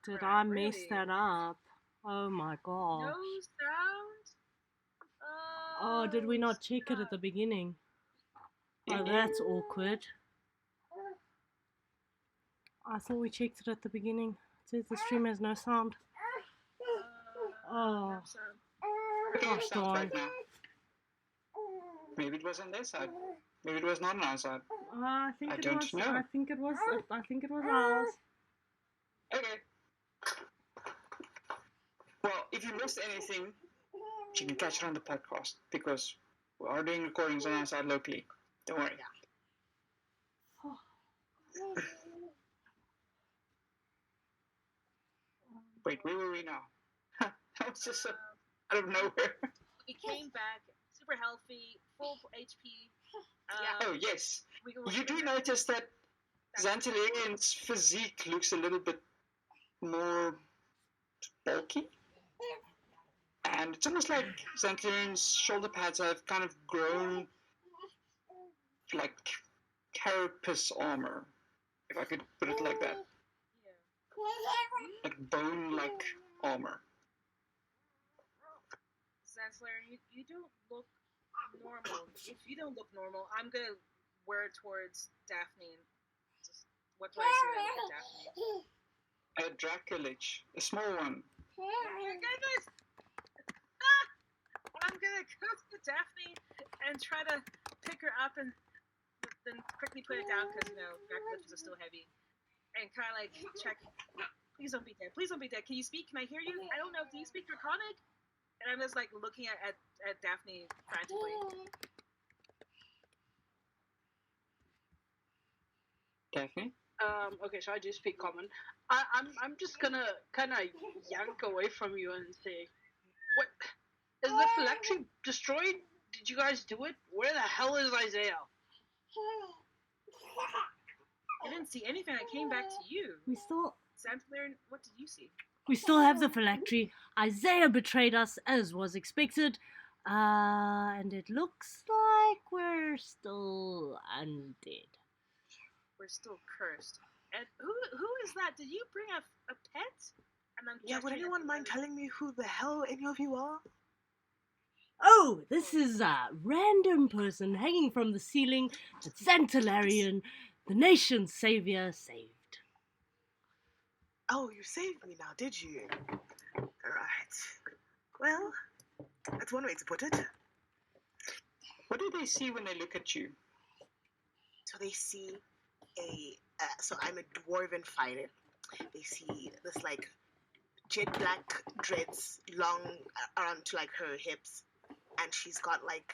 Did crap, I mess really? that up? Oh my No gosh. sound? Oh, did we Oh, not check it at snap. the beginning? Oh, Mm-mm. that's awkward. I thought we checked it at the beginning. It says the stream has no sound. No Oh, sound. Okay, gosh sounds darn. back now. Maybe it was on their side. Maybe it was not on our side. I think I it don't was. know. I think it was. I think it was ours. Okay. Well, if you missed anything, you can catch it on the podcast because we are doing recordings on our side locally. Don't worry. Wait, where were we now? That was just out of nowhere. We came back super healthy, full HP. Oh, yes. We You do notice that Xantalarian's physique looks a little bit more bulky. And it's almost like Xantalarian's shoulder pads have kind of grown like carapace armor, if I could put it like that. Yeah. Like bone-like armor. Zanslayer, you don't look normal. If you don't look normal, I'm gonna wear it towards Daphne. Just, what do I say when I look at Daphne? A Dracolich, a small one. Oh my goodness! I'm gonna go to Daphne and try to pick her up and then quickly put it down because Dracolich are still heavy. And kind of like check. Please don't be dead. Please don't be dead. Can you speak? Can I hear you? I don't know. Do you speak Draconic? And I'm just like looking at Daphne frantically. Daphne? Okay, so I do speak common. I'm just gonna kind of yank away from you and say, what? Is the phylactery destroyed? Did you guys do it? Where the hell is Isaiah? I didn't see anything. I came back to you. We still. Xantalarian, what did you see? We still have the phylactery. Isaiah betrayed us as was expected. And it looks like we're still undead. We're still cursed. And who is that? Did you bring a pet? And I'm Yeah, would anyone mind telling me who the hell any of you are? Oh, this is a random person hanging from the ceiling. It's Xantalarian, the nation's savior, saved. Oh, you saved me now, did you? Right. Well, that's one way to put it. What do they see when they look at you? So they see so I'm a dwarven fighter. They see this like jet black dreads long around to like her hips, and she's got like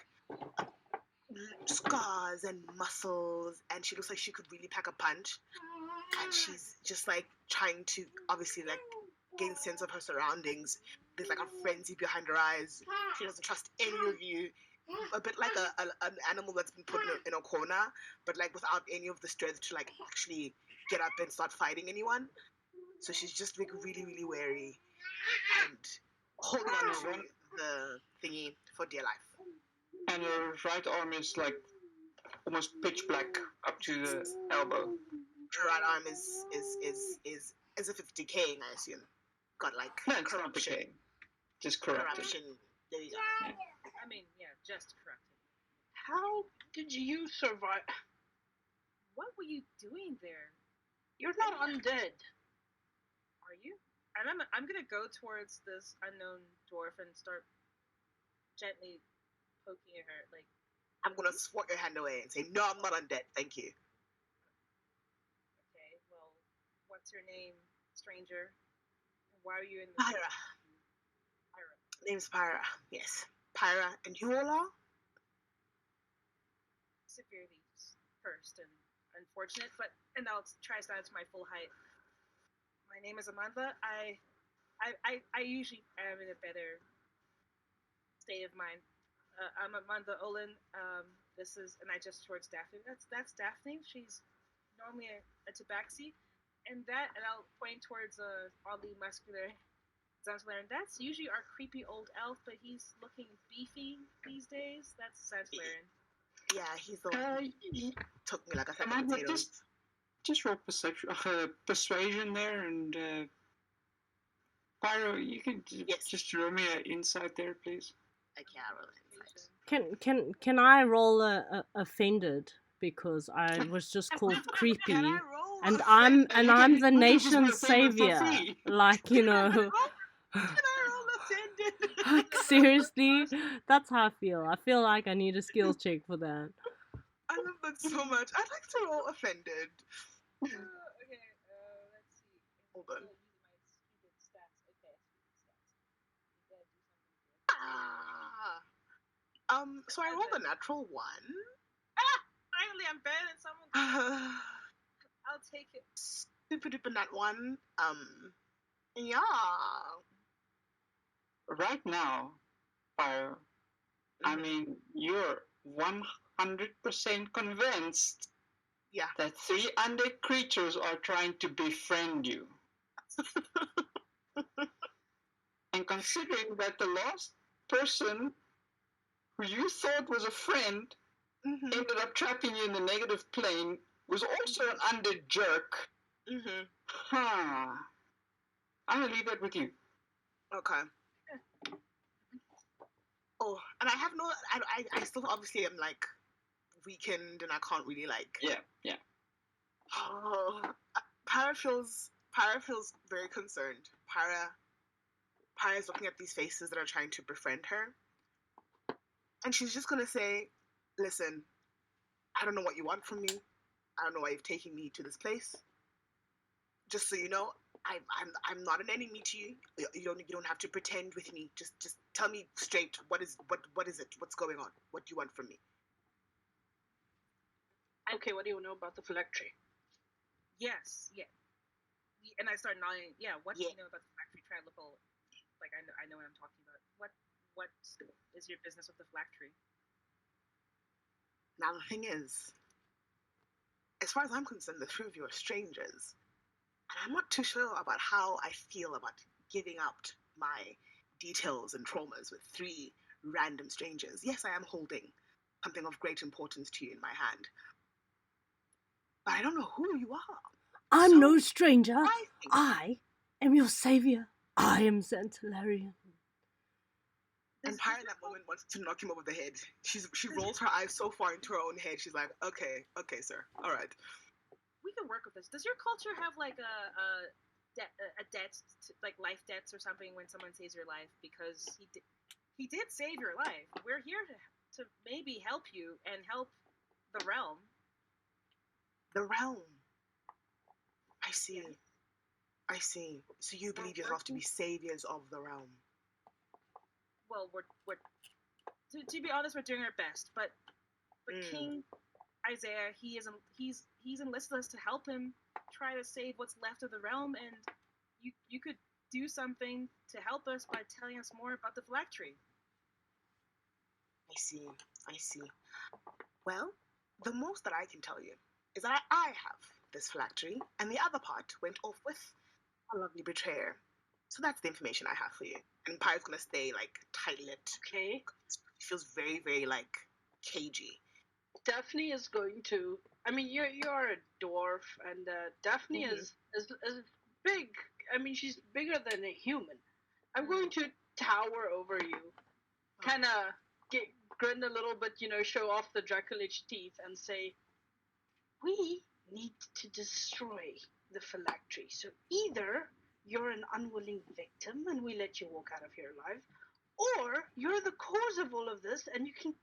scars and muscles, and she looks like she could really pack a punch. And she's just like trying to obviously like gain sense of her surroundings. There's like a frenzy behind her eyes. She doesn't trust any of you. A bit like an animal that's been put in a corner, but like without any of the strength to like actually get up and start fighting anyone. So she's just like really, really wary and holding on to the thingy for dear life. And her right arm is like almost pitch black up to the elbow. Her right arm is as if it's decaying, I assume. Got like No, it's not decaying. Just corrupted. Corruption. There you go. Yeah. I mean, yeah, just corrupted. How did you survive? What were you doing there? You're not undead. Are you? And I'm gonna go towards this unknown dwarf and start gently poking at her. Like, I'm gonna swat your hand away and say, no, I'm not undead, thank you. okay, well, what's your name, stranger? And why are you in the Pyra. Pyra. Name's Pyra, yes. Pyra, and you all are? Severely cursed and unfortunate, and I'll try to stand to my full height. My name is Amanda. I usually am in a better state of mind. I'm Amanda Olin. This is, and I just towards Daphne. That's Daphne. She's normally a tabaxi, and I'll point towards a oddly muscular Zanzibaran. That's usually our creepy old elf, but he's looking beefy these days. That's Zanzibaran. Yeah, he's the one who took me like a second Amanda, potatoes. just roll persuasion there and Pyro, you can Yes. just roll me an insight there, please. Okay, I'll roll insight. Can I roll a offended because I was just called creepy, Can I roll? and offended? I'm the You can just nation's be offended for savior. free. Like, you know, Can I roll offended? like seriously, that's how I feel. I feel like I need a skills check for that. I love that so much. I'd like to roll offended. Okay, let's see. Hold on. Using my stupid stats. Okay, stupid stats. You gotta do something good. So I rolled a natural one. Finally, I'm better than someone. I'll take it. Super duper nat one. Yeah. Right now, Pyro, I mean, you're 100% convinced Yeah. that 3 undead creatures are trying to befriend you. And considering that the last person who you thought was a friend Mhm. ended up trapping you in the negative plane was also an undead jerk. Mhm. Huh. I'm gonna leave that with you. Okay. Oh, and I have no. I still obviously am like weakened, and I can't really like. Yeah. Oh, Para feels very concerned. Para is looking at these faces that are trying to befriend her, and she's just gonna say, "Listen, I don't know what you want from me. I don't know why you've taken me to this place. Just so you know, I'm not an enemy to you. You don't have to pretend with me. Just tell me straight what is it? What's going on? What do you want from me?" Okay, what do you know about the phylactery? Yes, yeah. And I start nodding. Yeah, what do Yeah. you know about the phylactery? Try to look all like I know what I'm talking about. What is your business with the phylactery? Now the thing is, as far as I'm concerned, the three of you are strangers. And I'm not too sure about how I feel about giving out my details and traumas with 3 random strangers. Yes, I am holding something of great importance to you in my hand. But I don't know who you are. I'm So, no stranger. I think I am your savior. I am Santalarian. and Pyre in that moment wants to knock him over the head. She rolls her eyes so far into her own head. She's like, okay, sir. All right. We can work with this. Does your culture have like a debt, like life debts or something when someone saves your life? Because he did save your life. We're here to maybe help you and help the realm. The realm. I see. Yeah. I see. So you believe yourself to be saviors of the realm. Well, we're to be honest, we're doing our best. But King Isaiah, he's enlisted us to help him try to save what's left of the realm, and you could do something to help us by telling us more about the phylactery. I see. Well, the most that I can tell you is that I have this phylactery, and the other part went off with a lovely betrayer. So that's the information I have for you. And Pyre's gonna stay like tight-lipped. Okay. He feels very, very like cagey. Daphne is going to. I mean, you're a dwarf, and Daphne is big. I mean, she's bigger than a human. I'm going to tower over you, kind of grin a little bit, show off the Dracolich teeth, and say, "We need to destroy the phylactery. So either you're an unwilling victim and we let you walk out of here alive, or you're the cause of all of this and you can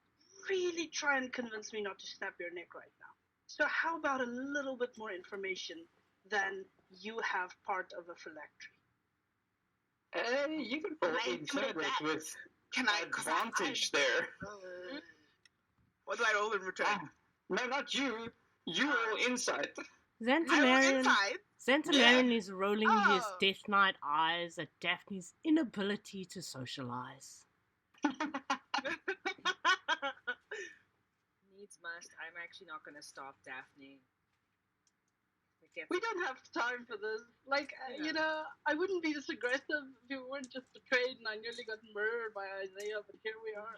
really try and convince me not to snap your neck right now. So how about a little bit more information than you have part of a phylactery?" You can roll I intimidate that? with Can I? 'Cause advantage there. What do I roll in return? No, not you. You roll insight. I roll Santalarian. inside. Santalarian is rolling his Oh. Death Knight eyes at Daphne's inability to socialize. Needs must. I'm actually not going to stop Daphne. We don't have time for this. Like, I wouldn't be this aggressive if you weren't just betrayed and I nearly got murdered by Isaiah, but here we are.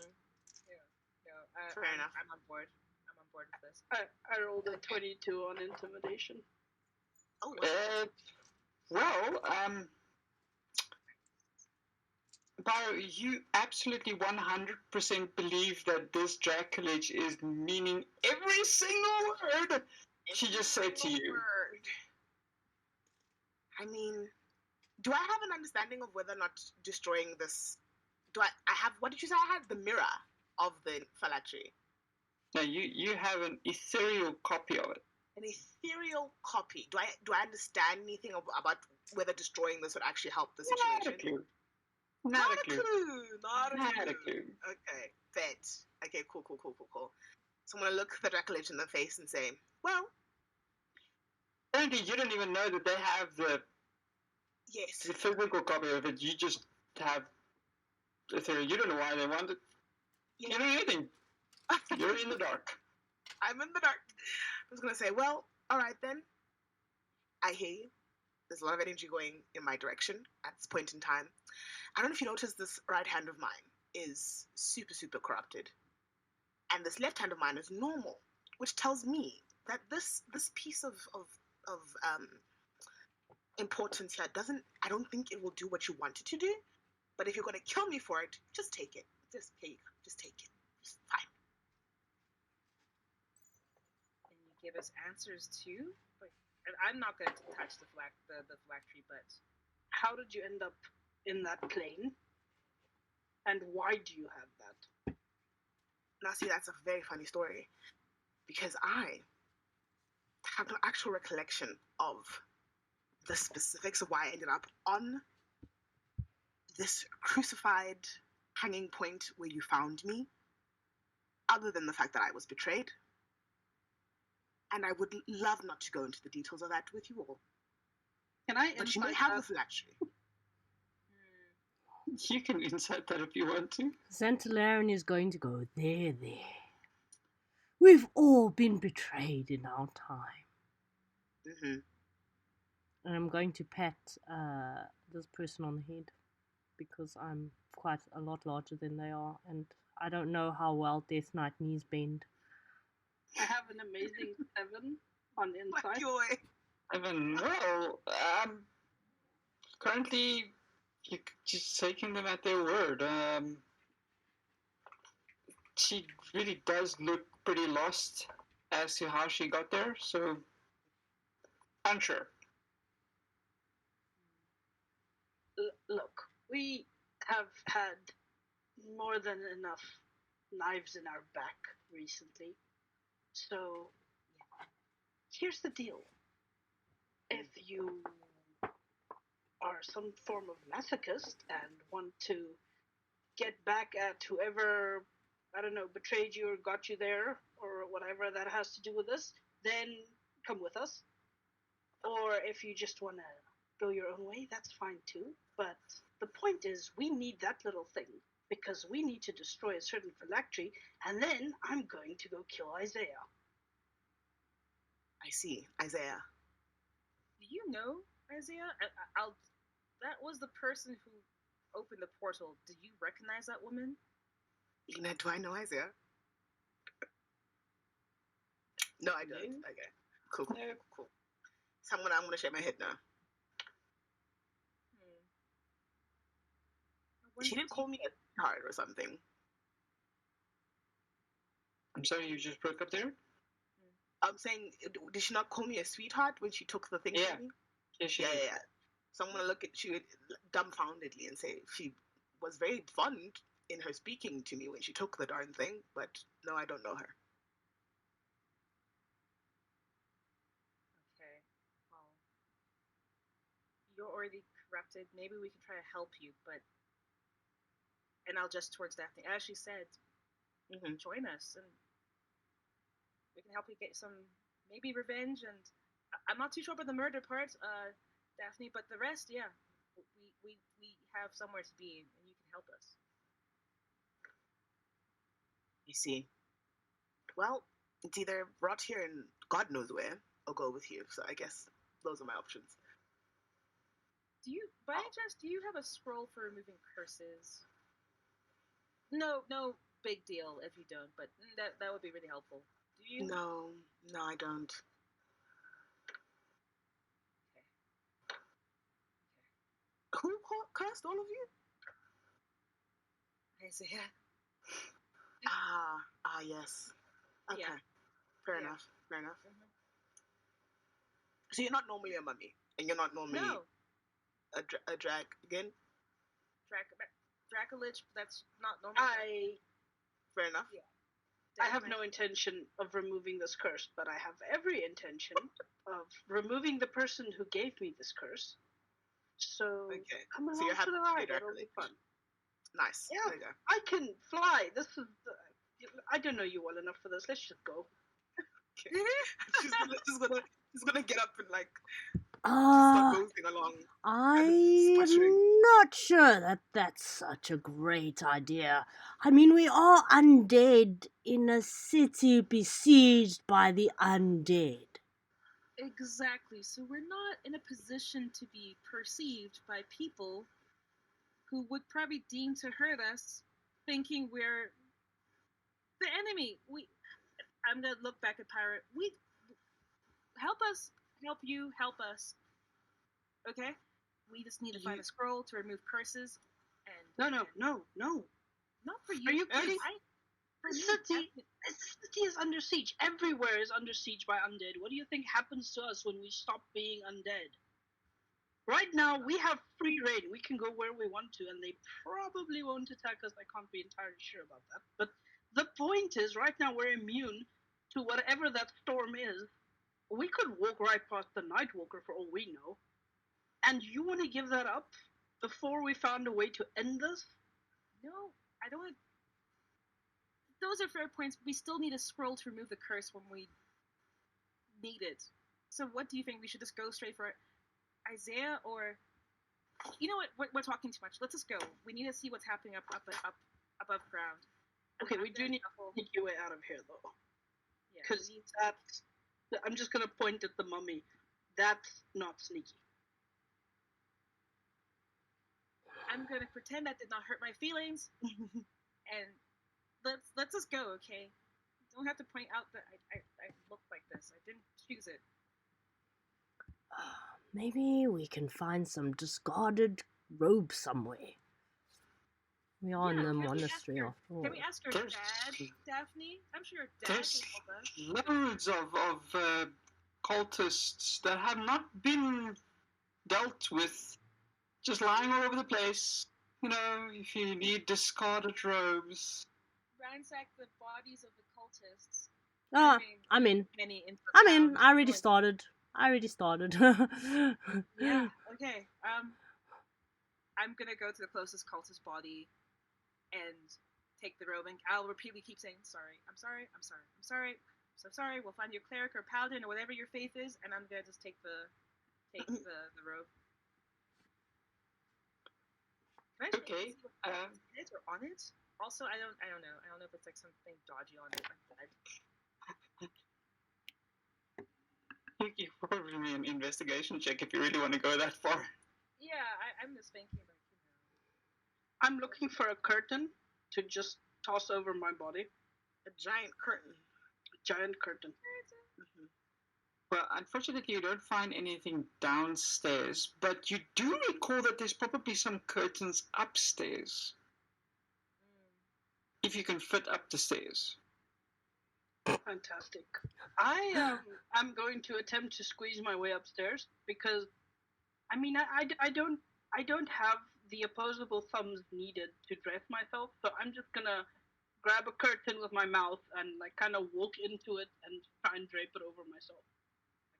Fair enough. I'm on board. I'm on board with this. I rolled a 22 on intimidation. Oh, Well, Byro, you absolutely 100% believe that this Draculage is meaning every single word she just said to Single you. word. I mean, do I have an understanding of whether or not destroying this? Do I have? What did you say? I had the mirror of the phylactery. Now you have an ethereal copy of it. An ethereal copy. Do I understand anything about whether destroying this would actually help the Not a situation? clue. Not a clue. Not a Not clue. a clue. Okay, bet. Okay, cool. So I'm gonna look the Draculage in the face and say, well, Apparently, you don't even know that they have the yes. physical copy of it. You just have the theory. You don't know why they want it. Yeah. You don't know anything. You're in the dark. I'm in the dark. I was gonna say, well, all right then. I hear you. There's a lot of energy going in my direction at this point in time. I don't know if you noticed this right hand of mine is super, super corrupted. And this left hand of mine is normal, which tells me that this piece of importance here doesn't, I don't think it will do what you want it to do. But if you're gonna kill me for it, just take it. Just here you go. Just take it. It's fine. And you give us answers too? But and I'm not going to touch the phylactery, but How did you end up in that plane? And why do you have that? Now see, that's a very funny story. Because I have no actual recollection of the specifics of why I ended up on this crucified hanging point where you found me, other than the fact that I was betrayed. And I would love not to go into the details of that with you all. Can I But you may insight have that? the phylactery. You can insert that if you want to. Xantalarian is going to go, there. We've all been betrayed in our time. Mm-hmm. And I'm going to pat this person on the head because I'm quite a lot larger than they are, and I don't know how well Death Knight knees bend. I have an amazing 7 on Fuck insight. you away. Evan, well, currently you're just taking them at their word. She really does look pretty lost as to how she got there, so unsure. Look, we have had more than enough knives in our back recently. So, here's the deal. If you are some form of masochist and want to get back at whoever, I don't know, betrayed you or got you there or whatever that has to do with this, then come with us. Or if you just want to go your own way, that's fine too. But the point is, we need that little thing because we need to destroy a certain phylactery, and then I'm going to go kill Isaiah. I see. Isaiah. do you know Isaiah? I'll. That was the person who opened the portal. Do you recognize that woman? Lena, do I know Isaiah? No, I don't. No. Okay. Cool. No. Cool. So I'm gonna shake my head now. She didn't call me a sweetheart or something. I'm sorry, you just broke up there? I'm saying, did she not call me a sweetheart when she took the thing Yeah. from me? Yeah, she Yeah, did. yeah, yeah. So I'm gonna look at you dumbfoundedly and say she was very fond in her speaking to me when she took the darn thing, but no, I don't know her. Okay. Well, you're already corrupted. Maybe we can try to help you, but. And I'll just towards Daphne. As she said, Mm-hmm. join us and we can help you get some maybe revenge. And I'm not too sure about the murder part, Daphne, but the rest, yeah, we have somewhere to be, and you can help us. You see. Well, it's either rot here and God knows where, or go with you. So I guess those are my options. Do you, by any chance, do you have a scroll for removing curses? No, big deal if you don't, but that would be really helpful. Do you? No, I don't. Okay. Who cursed all of you? Isaiah. Yes. Okay. Yeah. Fair Yeah. enough. Fair enough. Mhm. So you're not normally a mummy, and you're not normally No, a drag again. Dracolich. That's not normal. I Fair enough. Yeah. I have Definitely. no intention of removing this curse, but I have every intention of removing the person who gave me this curse. So Okay. come So you're along happy for the to be ride. It'll be Dracula. fun. Nice. Yeah, There you go. I can fly. I don't know you well enough for this. Let's just go. She's gonna get up and like just start Uh, ghosting along and I sputtering. am not sure that that's such a great idea. I mean, we are undead in a city besieged by the undead. Exactly. So we're not in a position to be perceived by people who would probably deem to hurt us, thinking we're the enemy. I'm gonna look back at Pirate. We help us, help you, help us. Okay. We just need to find You- a scroll to remove curses, and No, and not for you. Are you kidding? For This me, city, this city is under siege. Everywhere is under siege by undead. What do you think happens to us when we stop being undead? Right now, we have free reign. We can go where we want to, and they probably won't attack us. I can't be entirely sure about that. But the point is, right now, we're immune to whatever that storm is. We could walk right past the Nightwalker for all we know. And you want to give that up before we found a way to end this? No, I don't. Those are fair points. We still need a scroll to remove the curse when we need it. So, what do you think? We should just go straight for Isaiah, or you know what? We're talking too much. Let's just go. We need to see what's happening up above ground. Okay, we I'm do gonna need to shuffle- sneak your way out of here, though. Yeah, Because we need to- that's. I'm just going to point at the mummy. That's not sneaky. I'm gonna pretend that did not hurt my feelings, and let's just go, okay? Don't have to point out that I look like this. I didn't choose it. Maybe we can find some discarded robe somewhere. We are in Yeah, the can we ask monastery your- after all. Can we ask your There's- dad, Daphne? I'm sure your dad There's can help us. loads of cultists that have not been dealt with, just lying all over the place. You know, if you need discarded robes. Ransack the bodies of the cultists. Ah, I mean, I'm in. many in the I'm in. town. I already started. Yeah. Okay. I'm gonna go to the closest cultist body and take the robe, and I'll repeatedly keep saying, "Sorry, I'm sorry, I'm sorry, I'm sorry, I'm so sorry. We'll find your cleric or paladin or whatever your faith is, and I'm gonna just take the robe." Can I check Okay, and see what it is or on it? Also, I don't know. I don't know if it's like something dodgy on it. Like You probably need an investigation check if you really want to go that far. yeah, I'm just thinking like I'm looking for a curtain to just toss over my body. A giant curtain. A giant curtain. Well, unfortunately, you don't find anything downstairs, but you do recall that there's probably some curtains upstairs, if you can fit up the stairs. Fantastic. I'm going to attempt to squeeze my way upstairs because, I mean, I don't have the opposable thumbs needed to dress myself, so I'm just gonna grab a curtain with my mouth and like kind of walk into it and try and drape it over myself.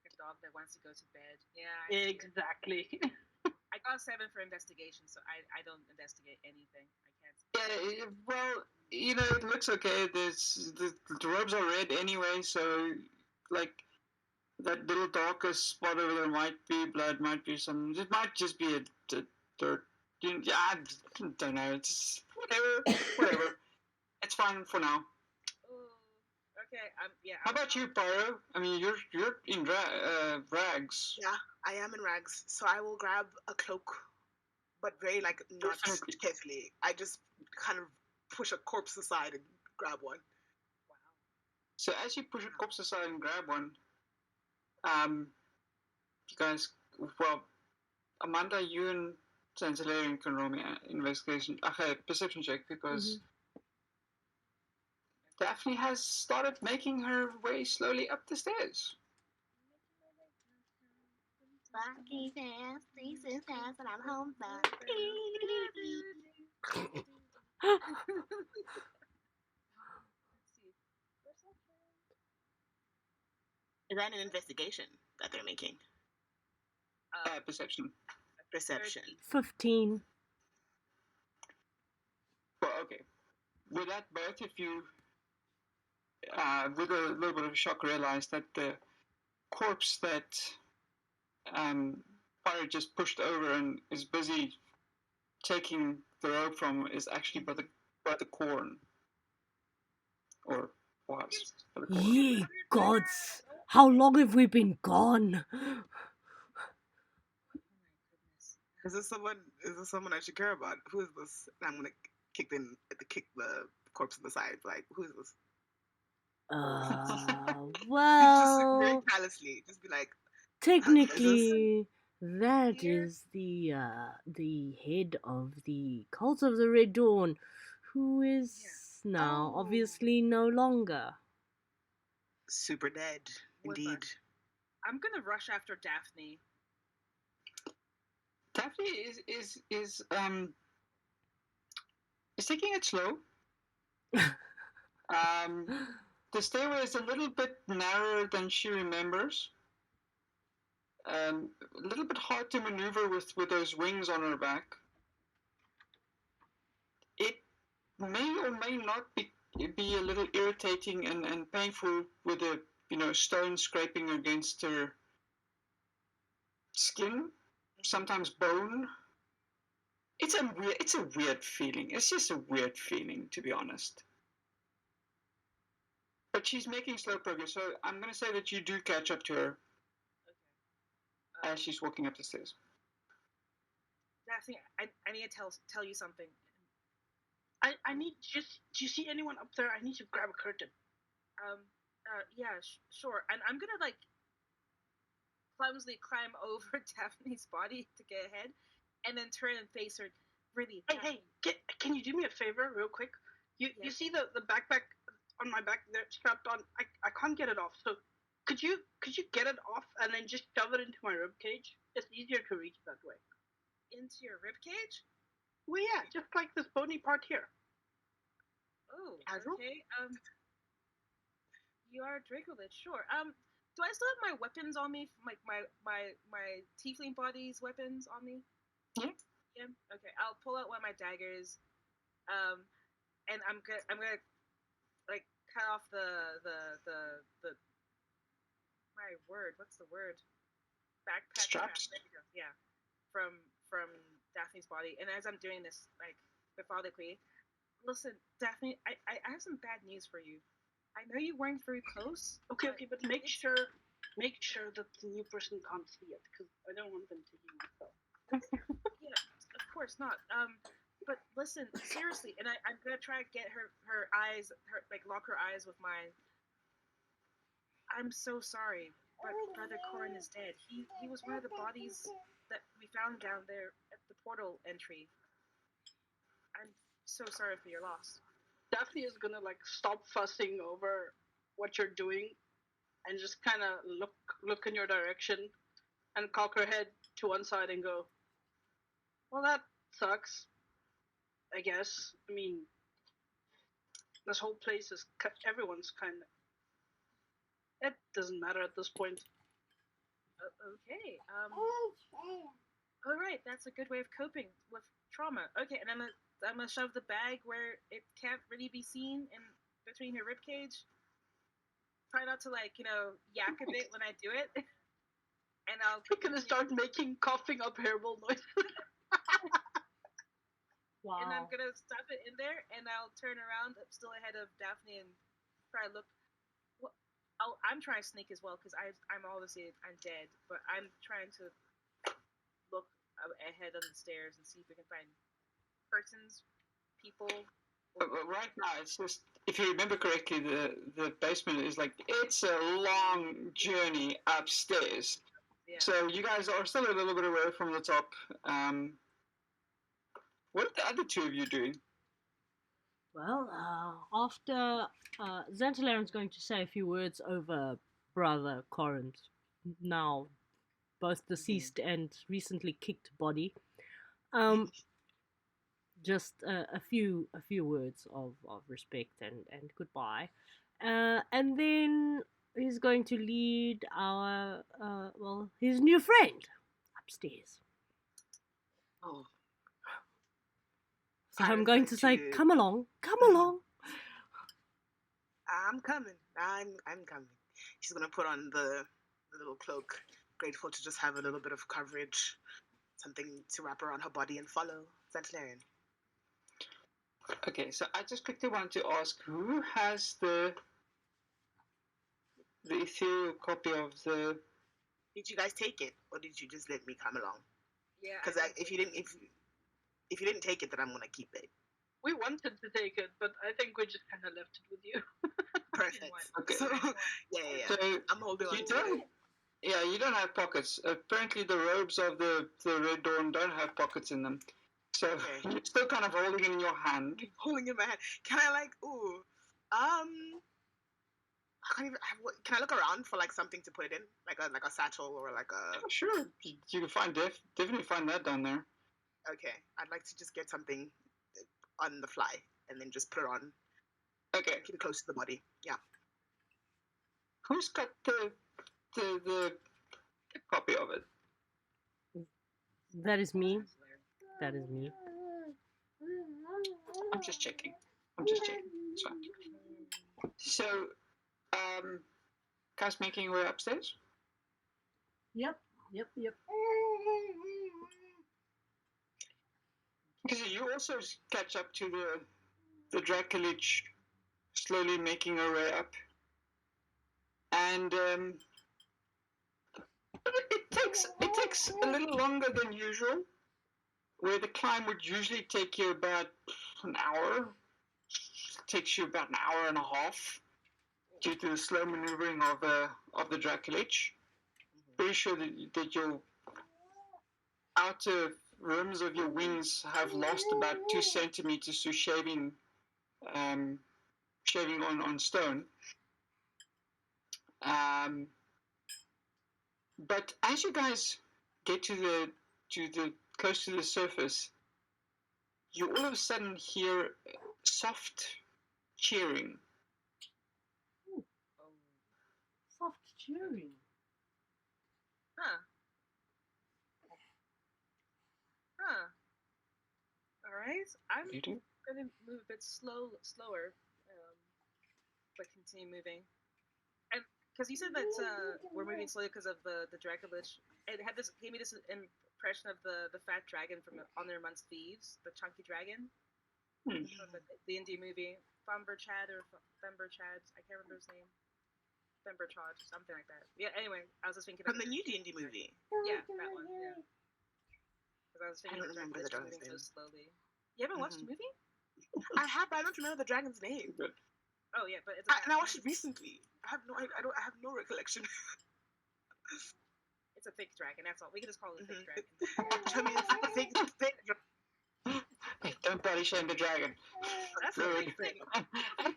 a dog that wants to go to bed. Yeah. I see it. Exactly. I got 7 for investigation, so I don't investigate anything. I can't. Yeah, well, you know, it looks okay. The robes are red anyway, so like that little darker spot over there might be blood, might be some. It might just be a dirt. Yeah, I don't know. It's whatever. It's fine for now. Oh, okay. Yeah. How about you, Pyro? I mean, you're in rags. Yeah, I am in rags, so I will grab a cloak, but very like not Definitely. carefully. I just kind of push a corpse aside and grab one. Wow. So as you push a corpse aside and grab one, you guys, well, Amanda, you and Zanzalarian can roll me an investigation, perception check, because Daphne has started making her way slowly up the stairs. Walking fast, racing fast, and I'm home bound. Is that an investigation that they're making? Perception. Perception. 15. Well, okay. With that, both of you, with a little bit of a shock, realize that the corpse that Pirate just pushed over and is busy taking the rope from is actually by the corn. Or was by the corn. Ye gods! How long have we been gone? Is this someone I should care about? Who is this? And I'm gonna kick the corpse to the side. Like, who is this? Just very Well, callously, just be like, technically, that is the head of the Cult of the Red Dawn, who is now obviously no longer. super dead, indeed. I'm gonna rush after Daphne. Daphne is taking it slow. The stairway is a little bit narrower than she remembers. A little bit hard to maneuver with those wings on her back. It may or may not be a little irritating and painful with the stone scraping against her skin, sometimes bone. It's a weird feeling. It's just a weird feeling, to be honest. But she's making slow progress, so I'm going to say that you do catch up to her as she's walking up the stairs. Daphne, I need to tell you something. I need just. Do you see anyone up there? I need to grab a curtain. Yeah, sure. And I'm gonna like clumsily climb over Daphne's body to get ahead, and then turn and face her. Really. Hey, can you do me a favor, real quick? You see the backpack on my back there strapped on? I can't get it off. So could you get it off and then just shove it into my rib cage? It's easier to reach that way. Into your rib cage? Well, yeah, just like this bony part here. Oh, okay. You are Dracolich, sure. Do I still have my weapons on me? Like my tiefling body's weapons on me? Yeah. Yeah. Okay. I'll pull out one of my daggers. And I'm gonna like cut off the my word. What's the word? Backpack straps. There we go. Yeah. From Daphne's body, and as I'm doing this, like methodically, listen, Daphne, I have some bad news for you. I know you weren't very close. Okay, but make sure that the new person can't see it, because I don't want them to hear myself. Yeah, of course not. But listen, seriously, and I'm gonna try to get her eyes, lock her eyes with mine. I'm so sorry, but Brother Corin is dead. He was one of the bodies that we found down there at the portal entry. I'm so sorry for your loss. Daphne is gonna like stop fussing over what you're doing, and just kind of look in your direction, and cock her head to one side and go, "Well, that sucks. I guess. I mean, this whole place is everyone's kind of. It doesn't matter at this point." Okay. All right, that's a good way of coping with trauma. Okay, and I'm gonna shove the bag where it can't really be seen in between her rib cage. Try not to yak a bit when I do it. And I'll. You're gonna start making coughing up hairball noises. Wow. And I'm gonna stuff it in there, and I'll turn around, still ahead of Daphne, and try to look. Well, I'm trying to sneak as well because I'm obviously dead, but I'm trying to look ahead on the stairs and see if we can find persons, people. Right now, it's just, if you remember correctly, the basement is it's a long journey upstairs. Yeah. So you guys are still a little bit away from the top. What are the other two of you doing? Well, after Xantilaren's going to say a few words over brother Corinth, now both deceased and recently kicked body. Just a few words of respect and goodbye, and then he's going to lead our his new friend upstairs. Oh, So I'm Kara's going going to say, to- come along, come Mhm. along. I'm coming. I'm coming. She's gonna put on the little cloak. Grateful to just have a little bit of coverage, something to wrap around her body and follow Zantilarian. Okay, so I just quickly want to ask, who has the ethereal copy of the? Did you guys take it, or did you just let me come along? Yeah. Because if you didn't take it, then I'm gonna keep it. We wanted to take it, but I think we just kind of left it with you. Perfect. Okay. So yeah. So I'm holding on you to don't. it. Yeah, you don't have pockets. Apparently, the robes of the Red Dawn don't have pockets in them. So Okay. you're still kind of holding it in your hand. Holding it in my hand. Can I I can't even can I look around for like something to put it in, like a satchel or like a? Sure, you can definitely find that down there. Okay, I'd like to just get something on the fly and then just put it on. Okay, Keep it close to the body. Yeah. who's got the copy of it? That is me. That is me. I'm just checking. It's fine. So, Cass making her way upstairs. Yep. Because you also catch up to the Dracolich slowly making her way up, and it takes a little longer than usual. Where the climb would usually take you about an hour, it takes you about an hour and a half due to the slow maneuvering of the Dracolich. Pretty sure that your outer rims of your wings have lost about 2 centimeters to shaving on stone. But as you guys get to the close to the surface, you all of a sudden hear soft cheering. Soft cheering. Huh. All right. I'm You do? gonna move a bit slower, but continue moving. And because you said that we're moving slowly because of the Dracolich, it gave me this impression of the fat dragon from Honor Amongst Thieves, the chunky dragon. From the indie movie Thumberchad or Thumberchad. I can't remember his name. Thumberchad, something like that. Yeah. Anyway, I was just thinking From the new D&D movie. Yeah, that one. Yeah. Because I was thinking don't remember the Dracolich dragon's moving so name. slowly. You haven't watched the movie? I have, but I don't remember the dragon's name. Oh yeah, but it's. And I watched it recently. I have no recollection. It's a thick dragon. That's all. We can just call it a thick dragon. I mean, it's a thick Hey, don't body shame the dragon. That's a big thing. An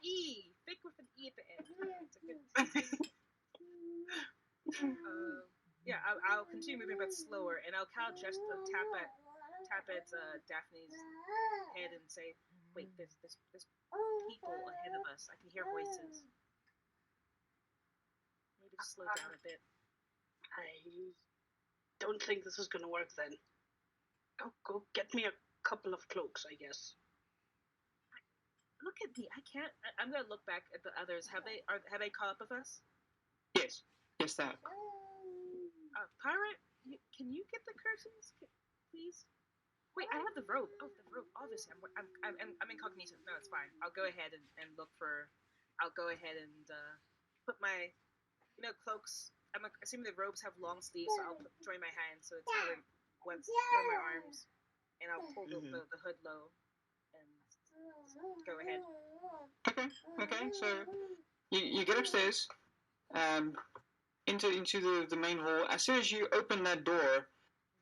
E. Thick with an E at the end. It's a good. Yeah, I'll continue moving, but slower, and I'll kind of just tap at Daphne's head and say, "Wait, there's people ahead of us. I can hear voices. Maybe just slow down a bit." I don't think this is gonna work then. Go get me a couple of cloaks, I guess. Look at me. I can't. I'm gonna look back at the others. Have they caught up with us? Yes, that. Pirate, can you get the curtains, please? Wait, I have the robe. Oh, the robe. Obviously, I'm incognito. No, it's fine. I'll go ahead and look for. I'll go ahead and put my, cloaks. I'm assuming the robes have long sleeves, so I'll join my hands so it's covering cover my arms, and I'll pull the hood low and go ahead. Okay. So you get upstairs, into the main hall. As soon as you open that door,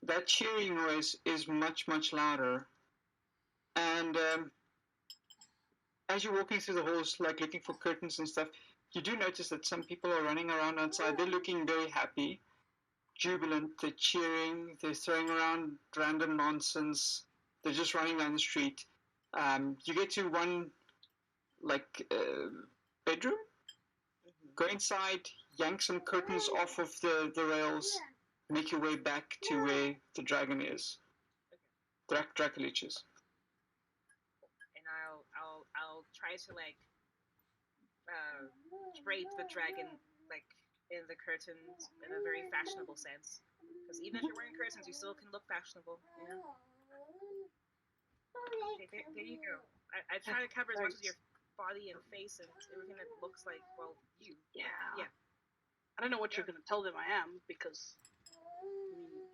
that cheering noise is much louder. And as you're walking through the halls, like looking for curtains and stuff, you do notice that some people are running around outside. They're looking very happy, jubilant. They're cheering. They're throwing around random nonsense. They're just running down the street. You get to one bedroom. Go inside, yank some curtains off of the rails, make your way back to where the dragon is. Dracolich is. And I'll try to drape the dragon in the curtains in a very fashionable sense. Because even if you're wearing curtains, you still can look fashionable. You know? Okay, there you go. I try to cover as much of your body and face and everything that looks like, well, you. Yeah. Yeah. I don't know what you're gonna tell them I am because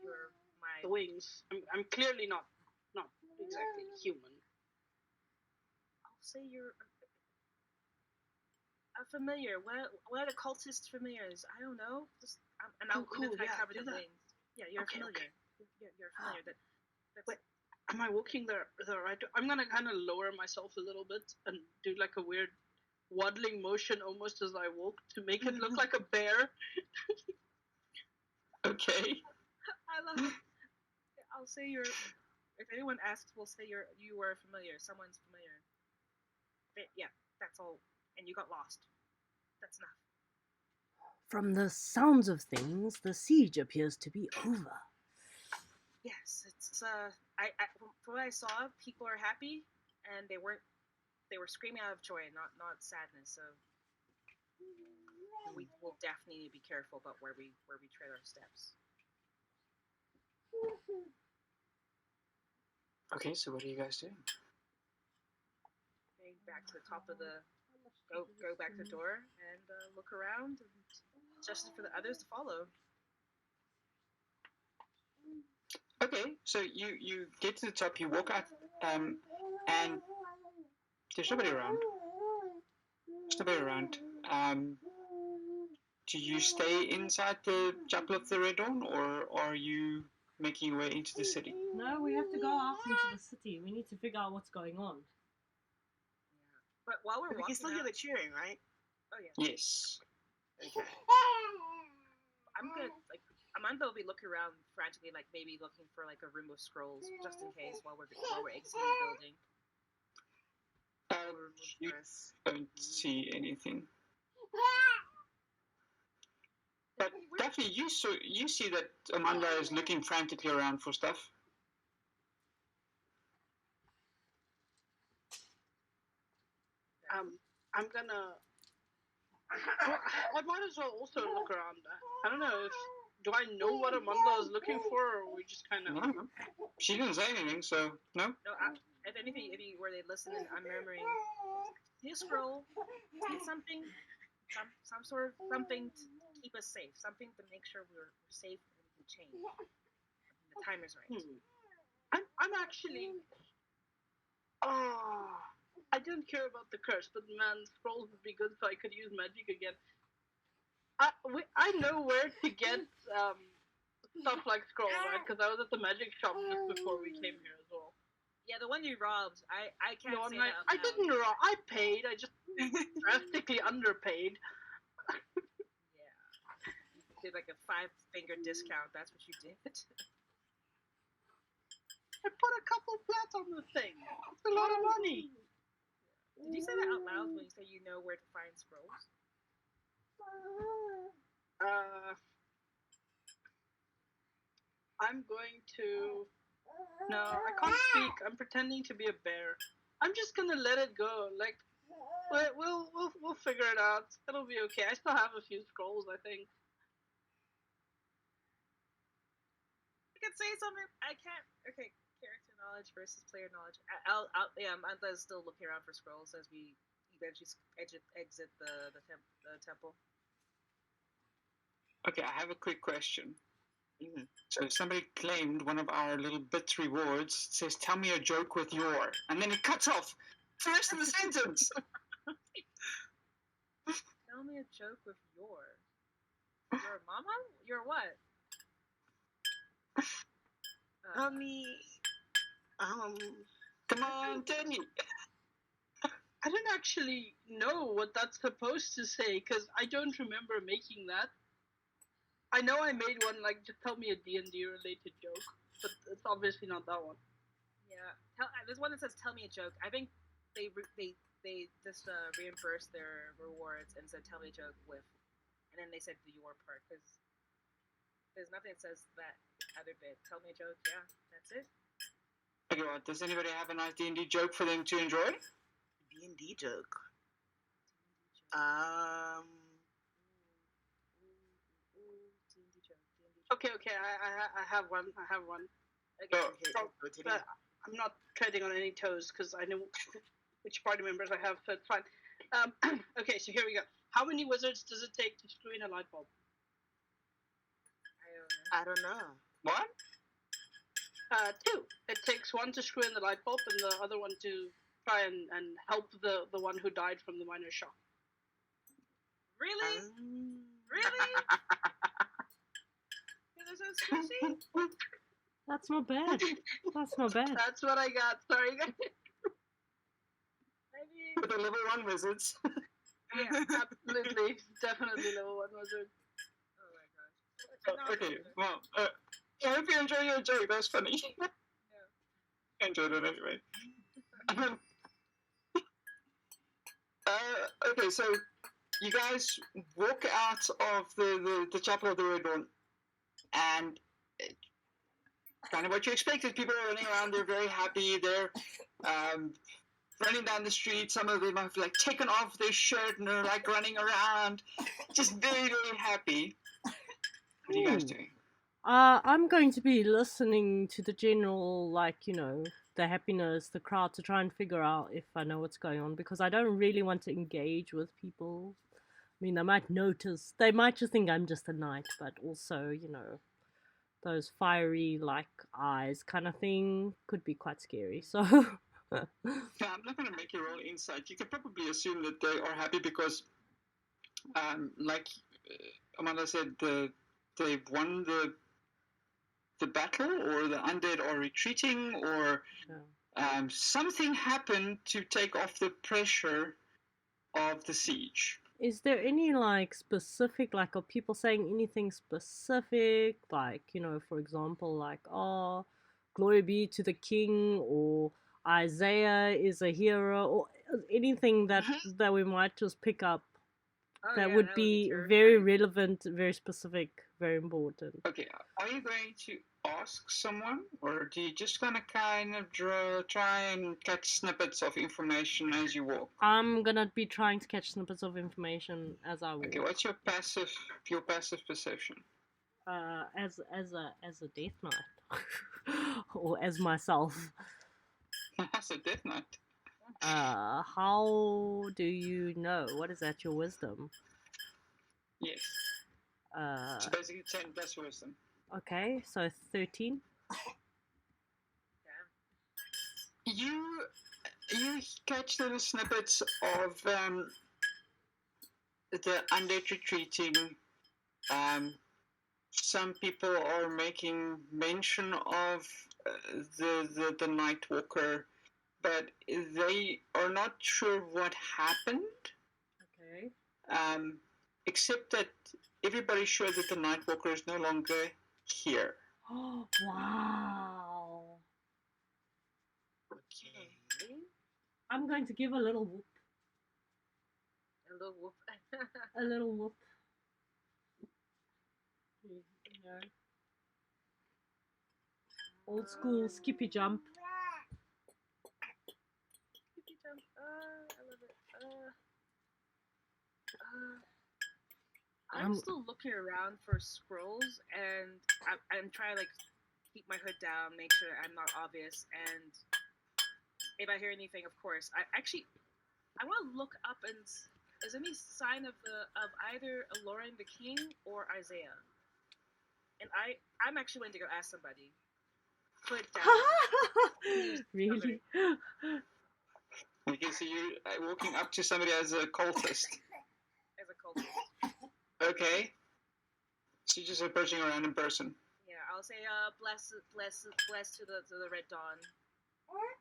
You're my the wings. I'm clearly not exactly human. I'll say you're a familiar. What are the cultist familiars? I don't know. And I'll Cool, even try to yeah, cover do the that. wings. Yeah, you're Okay, familiar. okay. You're familiar. That's Wait. Am I walking the right? I'm gonna kind of lower myself a little bit and do like a weird waddling motion almost as I walk to make it look like a bear. Okay. I love it. I'll say you're. If anyone asks, we'll say you were familiar. Someone's familiar. Yeah, that's all. And you got lost. That's enough. From the sounds of things, the siege appears to be over. Yes, it's from what I saw, people are happy, and they were screaming out of joy, not sadness. So we will definitely need to be careful about where we tread our steps. Okay, so what are you guys doing? Going back to the top of the go back to the door and look around, and just for the others to follow. Okay, so you get to the top, you walk out, and there's nobody around. There's nobody around. Do you stay inside the Chapel of the Red Dawn, or are you making your way into the city? No, we have to go out into the city. We need to figure out what's going on. But while we're We walking can still out, hear the cheering, right? oh yeah, Yes. Okay. I'm good. Like Amanda will be looking around frantically, like maybe looking for like a room of scrolls, just in case while we're exiting the building. You don't see anything. But Daphne, you see that Amanda is looking frantically around for stuff. I'm gonna. Well, I might as well also look around. I don't know if. Do I know what Amanda is looking for, or we just kind of. No, she didn't say anything, so no. No, if anything, were they listening, I'm murmuring, see a scroll, see something, some sort of something to keep us safe, something to make sure we're safe and we can change. The time is right. I'm actually. Oh, I didn't care about the curse, but man, scrolls would be good so I could use magic again. I know where to get stuff like scroll, right? Because I was at the magic shop just before we came here as well. Yeah, the one you robbed, I can't No, say that. I didn't rob. I paid. I just drastically underpaid. Yeah, you did like a 5-finger discount. That's what you did. I put a couple plats on the thing. It's a lot of money. Did you say that out loud when you say you know where to find scrolls? I'm going to. No, I can't speak. I'm pretending to be a bear. I'm just gonna let it go. Like, we'll figure it out. It'll be okay. I still have a few scrolls, I think. I can say something. I can't. Okay, character knowledge versus player knowledge. Amanda's still looking around for scrolls as we eventually exit the temple. Okay, I have a quick question. So somebody claimed one of our little bit rewards. It says, "Tell me a joke with your," and then it cuts off the rest of the sentence. Tell me a joke with your. Your mama? Your what? Come on, tell me. I don't actually know what that's supposed to say because I don't remember making that. I know I made one like just tell me a D&D related joke, but it's obviously not that one. Yeah, there's one that says "Tell me a joke." I think they just reimbursed their rewards and said "Tell me a joke" with, and then they said the "your" part because there's nothing that says that other bit. Tell me a joke. Yeah, that's it. Okay, well, does anybody have a nice D&D joke for them to enjoy? D&D joke. D&D joke. Okay, I have one. Okay. Oh, Okay, Oh, go to but I'm not treading on any toes because I know which party members I have, so it's fine. Okay, so here we go. How many wizards does it take to screw in a light bulb? I don't know. I don't know. what? 2. It takes 1 to screw in the light bulb and the other one to try and help the one who died from the minor shock. Really? Um, Really? Yeah, that sounds squishy. That's not bad. That's not bad. That's what I got. Sorry, guys. I mean, For the level 1 wizards. Yeah, absolutely. Definitely level 1 wizard. oh my gosh. Oh, okay, well, I hope you enjoy your joke. That was funny. I enjoyed it anyway. Okay, so you guys walk out of the Chapel of the Red Dawn, and kind of what you expected. People are running around. They're very happy. They're running down the street. Some of them have like taken off their shirt and they're like running around, just very, very happy. What are you guys doing? I'm going to be listening to the general, the happiness, the crowd, to try and figure out if I know what's going on, because I don't really want to engage with people. I mean, they might notice, they might just think I'm just a knight, but also, those fiery, eyes kind of thing could be quite scary, so... Yeah, I'm not going to make you roll insight. You can probably assume that they are happy because, like Amanda said, they've won the battle, or the undead are retreating, or something happened to take off the pressure of the siege. Is there any specific, are people saying anything specific, for example, oh, glory be to the king, or Isaiah is a hero, or anything that we might just pick up that would be very relevant, very specific, very important? Okay, are you going to ask someone, or do you just gonna kind of try and catch snippets of information as you walk? I'm gonna be trying to catch snippets of information as I walk. Okay, what's your passive perception? As a death knight, or as myself. As a death knight. How do you know? What is that? Your wisdom? Yes. So basically 10 plus wisdom. Okay, so 13. You catch little snippets of the undead retreating. Some people are making mention of the Night Walker, but they are not sure what happened. Okay. Except that everybody's sure that the Night Walker is no longer here. Oh, wow. Okay. I'm going to give a little whoop. A little whoop. A little whoop. Old school skippy jump. Skippy jump. I love it. I'm still looking around for scrolls, and I'm trying to keep my hood down, make sure I'm not obvious, and if I hear anything, of course, I want to look up and is there any sign of either Aloran the King or Isaiah? And I'm actually going to go ask somebody. Hood down. Really? You can see you walking up to somebody as a cultist. As a cultist. Okay. So you're just approaching a random person. Yeah, I'll say bless to the Red Dawn.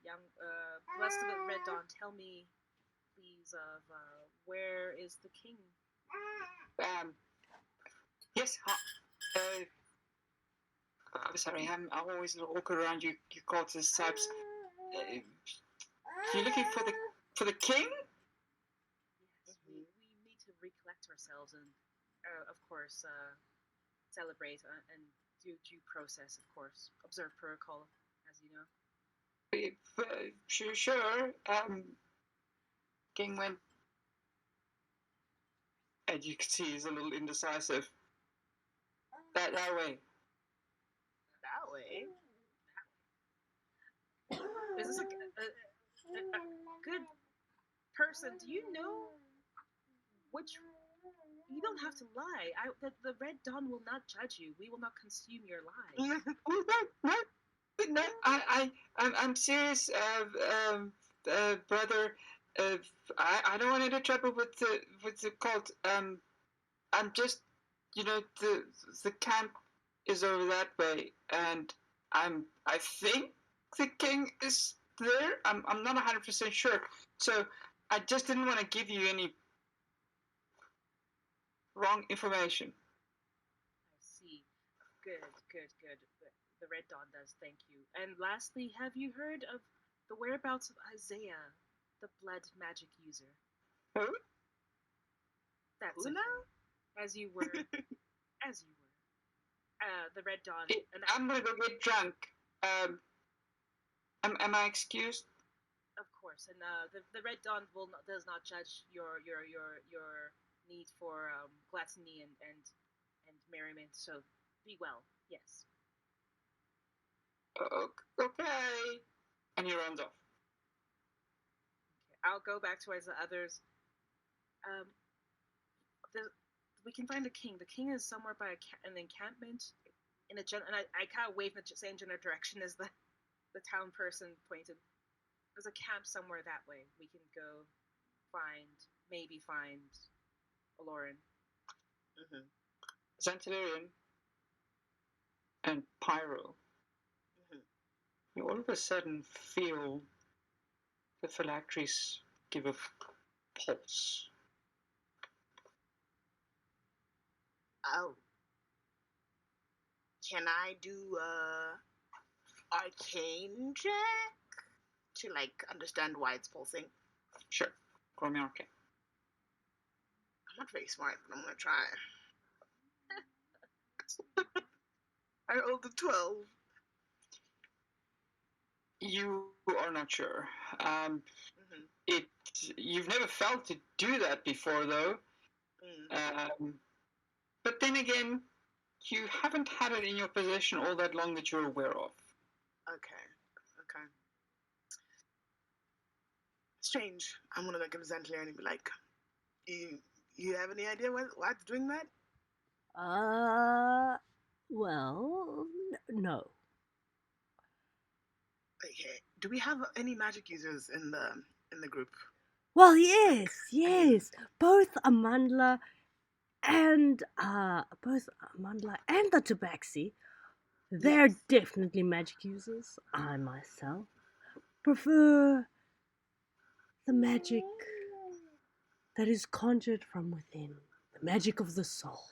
young West of the Red Dawn, tell me, please, of where is the king? Um, yes, I'm sorry, I'm always awkward around you cultist types. You're looking for the king? Yes, we need to recollect ourselves and, of course, celebrate and do due process, of course. Observe protocol, as you know. Sure. King went, and you can see he's a little indecisive. That way. That way. Is this a good person? Do you know which? You don't have to lie. The Red Dawn will not judge you. We will not consume your lies. Oh, no. I'm serious, brother. I don't want any trouble with the cult. I'm just, the camp is over that way, and I think the king is there. I'm not 100% sure. So I just didn't want to give you any wrong information. I see. Good, good, good. The Red Dawn does. Thank you. And lastly, have you heard of the whereabouts of Isaiah, the blood magic user? Who? That's Who okay. now? As you were. As you were. The Red Dawn. And I'm gonna go get drunk. Am I excused? of course, and the Red Dawn does not judge your need for gluttony and merriment. So be well. Yes. Okay. And he runs off. Okay. I'll go back to as the others. Um, we can find the king. The king is somewhere by an encampment in a and I kind of wave in the same general direction as the town person pointed. There's a camp somewhere that way. We can go maybe find Aloran. Mm-hmm. Xantilarian and Pyro. Mm-hmm. You all of a sudden feel the phylacteries give a pulse. Oh. Can I do arcane check to like understand why it's pulsing? Sure. Call me okay. I'm not very smart, but I'm gonna try. I rolled a 12. You are not sure. Mm-hmm. You've never felt it do that before, though. Mm. But then again, you haven't had it in your possession all that long that you're aware of. Okay. Strange. I'm gonna look at Xantilarian and be like, you have any idea why it's doing that? Well, no. Okay. Do we have any magic users in the group? Well, yes. Both Amandla and the Tabaxi, they're Yes. definitely magic users. I myself prefer the magic that is conjured from within, the magic of the soul.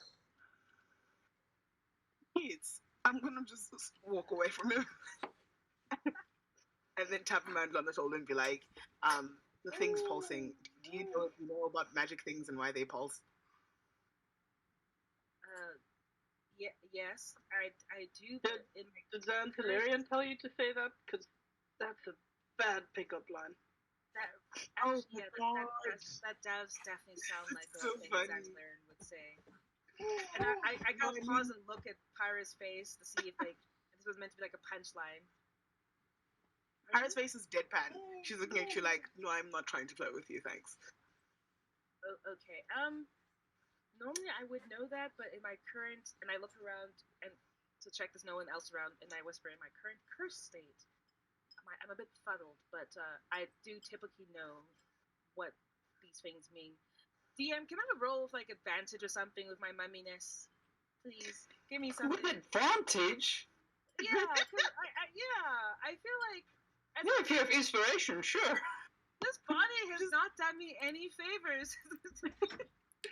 Yes. I'm gonna just walk away from him and then tap him on the shoulder and be like, the thing's pulsing. Do you know about magic things and why they pulse? Yes, I do. Did Xantilarian tell you to say that? Because that's a bad pickup line. That does definitely sound like a So thing funny. Xantilarian would say. And I gotta pause and look at Pyra's face to see if this was meant to be like a punchline. Pyra's face is deadpan. She's looking at you like, no, I'm not trying to flirt with you, thanks. Okay. Normally I would know that, but in my current, and I look around and to check there's no one else around, and I whisper, in my current curse state, I'm a bit fuddled, but I do typically know what these things mean. DM, can I have a roll with like advantage or something with my mumminess? Please give me something. With advantage? Yeah, cause I feel like Yeah, if you have inspiration, sure. This body has not done me any favors.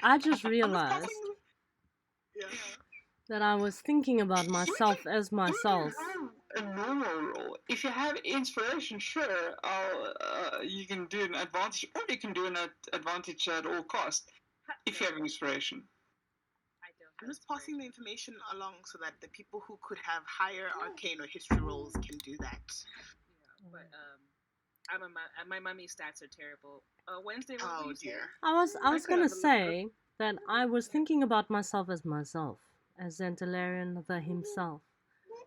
I just I'm just realized passing. Yeah. that I was thinking about myself as myself. A normal roll. If you have inspiration, sure, you can do an advantage, or you can do an advantage at all cost. If you have inspiration. I don't. I'm just passing the information along so that the people who could have higher arcane or history rolls can do that. Yeah, but my mummy stats are terrible. Wednesday. What Oh were you saying? dear. I was could gonna have a look say that I was thinking about myself as Xantalarian the himself.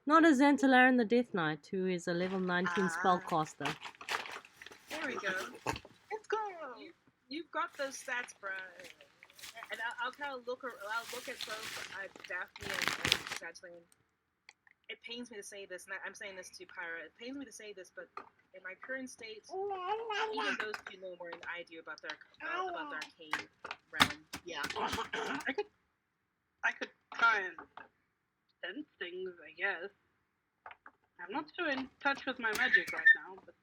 Not as Xantalarian the Death Knight, who is a level 19 spellcaster. There we go. Let's go. You've got those stats, bruh. And I'll kind of I'll look at both Daphne and Sageline. It pains me to say this, and I'm saying this to Pyra. It pains me to say this, but in my current state, even those two know more than I do about the arcane realm. Yeah. I could try and sense things, I guess. I'm not so in touch with my magic right now, but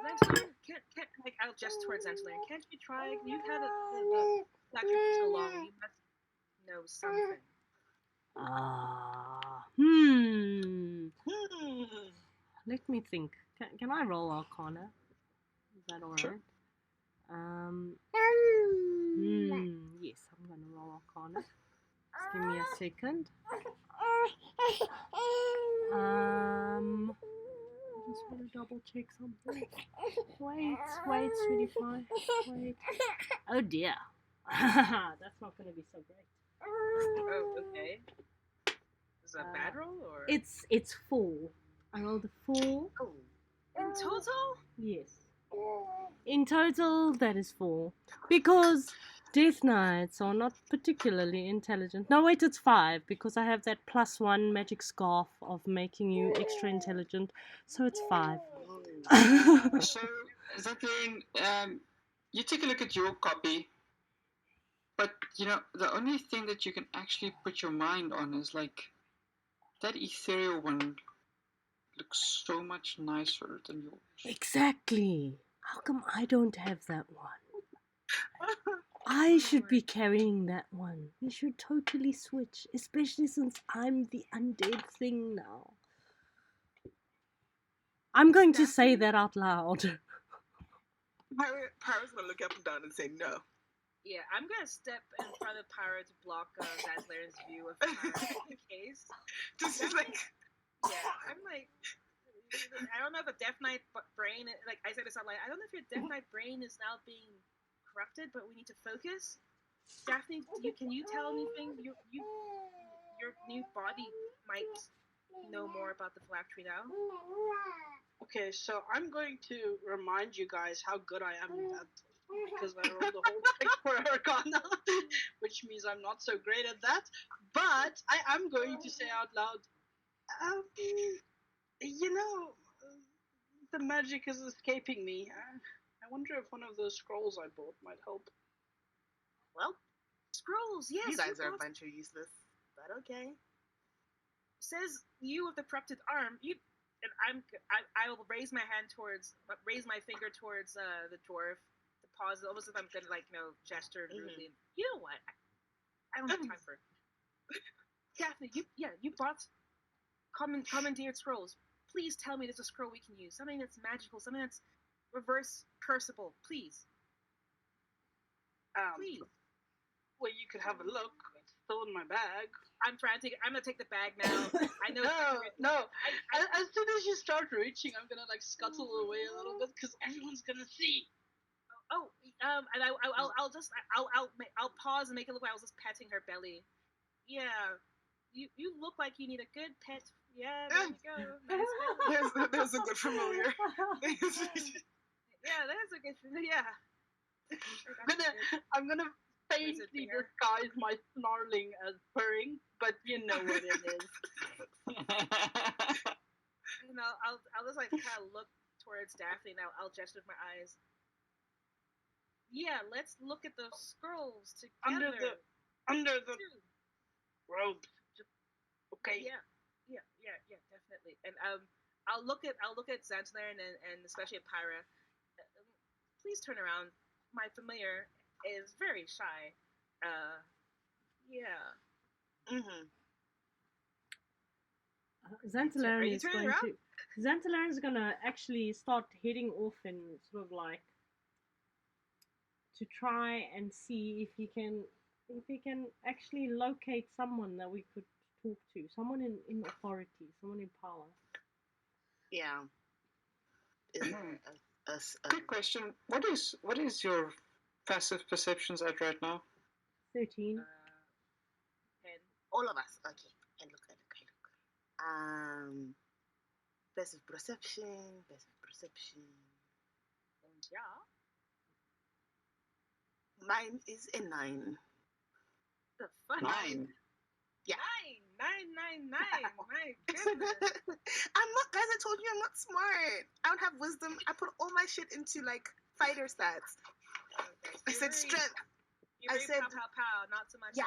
Xantalarian, can't like I'll just towards Xantalarian. Can't you try? You've had the flat for so long. You must know something. Let me think. Can I roll Arcana? Is that alright? Sure. Yes, I'm gonna roll Arcana. Just give me a second. I just want to double check something. Wait, sweetie pie. Wait. Oh dear. That's not gonna be so great. Oh, okay. Is it a bad roll or? It's 4. I rolled a 4. Oh. In total? Yes. In total, that is 4. Because Death Knights are not particularly intelligent. No, wait, it's 5 because I have that +1 magic scarf of making you extra intelligent. So it's 5. So, Zenthlane, you take a look at your copy, but the only thing that you can actually put your mind on is like that ethereal one looks so much nicer than yours. Exactly. How come I don't have that one? I should be carrying that one. We should totally switch, especially since I'm the undead thing now. I'm going to say that out loud. Pyra's gonna look up and down and say no. Yeah, I'm gonna step in front of Pyra to block Xantalarian's view of Pyra in case. Just like. Yeah, I'm like, I don't know if a Death Knight brain, like I said this online, I don't know if your Death Knight brain is now being corrupted, but we need to focus. Daphne, can you tell anything? Your new body might know more about the phylactery now. okay, so I'm going to remind you guys how good I am at that, because I rolled a whole 6 for Arcana, which means I'm not so great at that, but I am going to say out loud, the magic is escaping me. I wonder if one of those scrolls I bought might help. Well, scrolls, yes. You guys are a bunch of useless, but okay. Says you with the corrupted arm. I will raise my finger towards the dwarf to pause, almost as I'm gonna gesture rudely. You know what? I don't have time for it. Daphne, you bought commandeered scrolls. Please tell me there's a scroll we can use. Something that's magical, something that's reverse curseable. Please. Please. Well, you could have a look. It's still in my bag. I'm gonna take the bag now. I know. No. As soon as you start reaching, I'm gonna scuttle away a little bit because everyone's gonna see. And I'll pause and make it look like I was just petting her belly. Yeah, you look like you need a good pet. Yeah, there you go. Nice there's a good familiar. Yeah, there's a good familiar. Yeah. I'm gonna faintly disguise my snarling as purring, but you know what it is. And I'll just kind of look towards Daphne. Now I'll gesture with my eyes. Yeah, let's look at those scrolls together. Under the robe. Okay. Yeah. yeah, definitely. And I'll look at Xantalar and especially at Pyra. Please turn around. My familiar is very shy. Yeah. Mm-hmm. Xantalarian Are you is turning going around? to. Xantalarian is gonna actually start heading off and sort of like to try and see if he can actually locate someone that we could talk to, someone in authority, someone in power. Yeah. Is there Quick question: what is your passive perceptions at right now? 13. 10. all of us? Okay. I look. Passive perception. Passive perception. Yeah. Mine is a 9. The fuck? 9. Yeah. Nine. My goodness. I'm not, guys. I told you I'm not smart. I don't have wisdom. I put all my shit into like fighter stats. Okay. I said strength. You I very said- pow. Not so much. Yeah.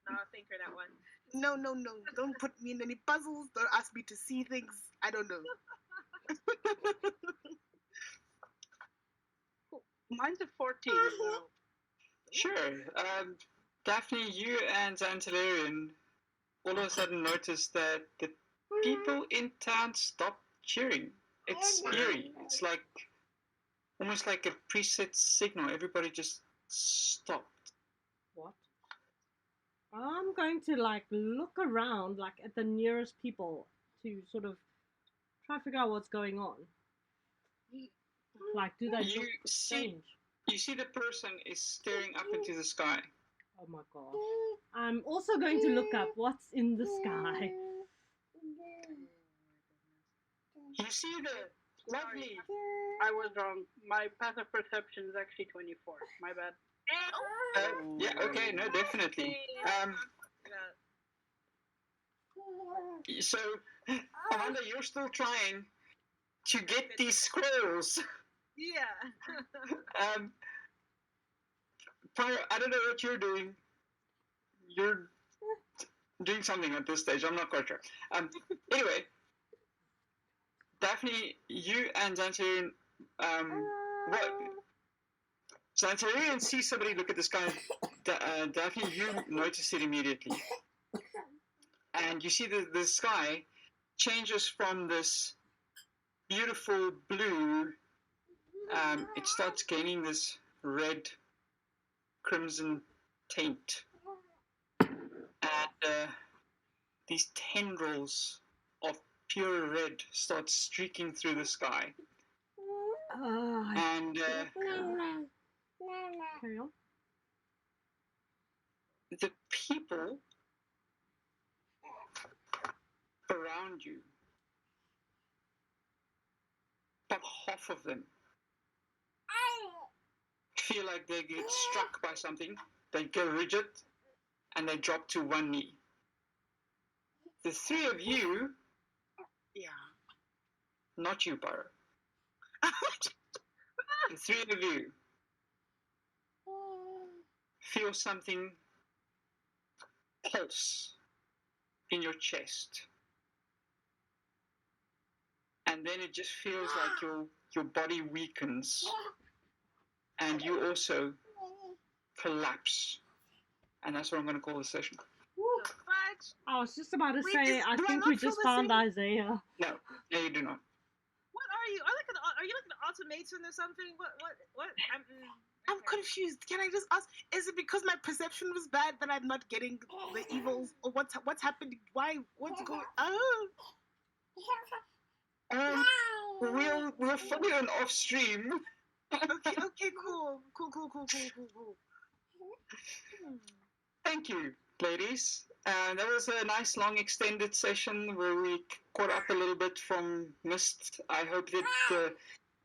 Not a thinker, that one. No. Don't put me in any puzzles. Don't ask me to see things. I don't know. Mine's a 14. Wow. Sure. Daphne, you and Xantalarian all of a sudden noticed that the people in town stopped cheering. It's eerie. It's like almost like a preset signal. Everybody just stopped. What? I'm going to like look around like at the nearest people to sort of try to figure out what's going on. Like, do they You look see, strange? you see the person is staring up into the sky. Oh my gosh. I'm also going to look up what's in the sky. You see the lovely. I was wrong. My passive perception is actually 24. My bad. Yeah. Okay. No. Definitely. So, Amanda, you're still trying to get these scrolls. Yeah. Pyro, I don't know what you're doing. You're doing something at this stage. I'm not quite sure. Anyway, Daphne, you and Xantalarian, what? Xantalarian sees somebody look at the sky. Daphne, you notice it immediately. And you see the sky changes from this beautiful blue, it starts gaining this red, crimson taint. And these tendrils of pure red start streaking through the sky. And Carry on. the people around you, about half of them, feel like they get struck by something, they go rigid, and they drop to one knee. The three of you, Yeah. not you, Pyro, the three of you feel something pulse in your chest. And then it just feels like your body weakens and you also collapse. And that's what I'm going to call the session. I was just about to Wait, say, I do I think not we feel just the found same? Isaiah. No, you do not. What are you? Are you like an automaton or something? What? I'm confused. Can I just ask? Is it because my perception was bad that I'm not getting the evils, or what's happening? Why? What's going? Oh. We'll fill you in off stream. Okay. Cool. Thank you, ladies. That was a nice long extended session where we caught up a little bit from Mist. I hope that the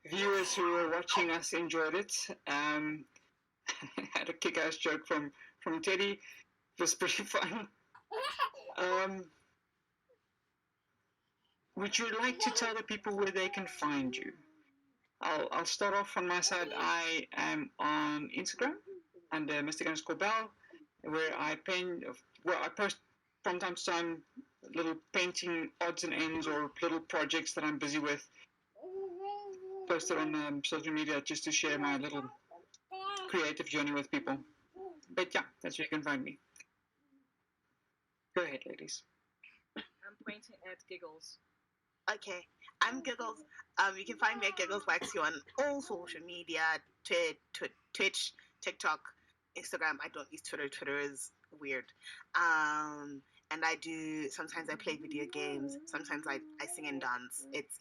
viewers who were watching us enjoyed it. Had a kick-ass joke from Teddy. It was pretty fun. Would you like to tell the people where they can find you? I'll start off on my side. I am on Instagram under Mr. _Bell, where I post from time to time, little painting odds and ends or little projects that I'm busy with, posted on social media just to share my little creative journey with people. But yeah, that's where you can find me. Go ahead, ladies. I'm pointing at Giggles. Okay, I'm Giggles. You can find me at Giggles Waxy on all social media: Twitch, TikTok, Instagram. I don't use Twitter. Twitter is weird. And sometimes I play video games. Sometimes I sing and dance. It's,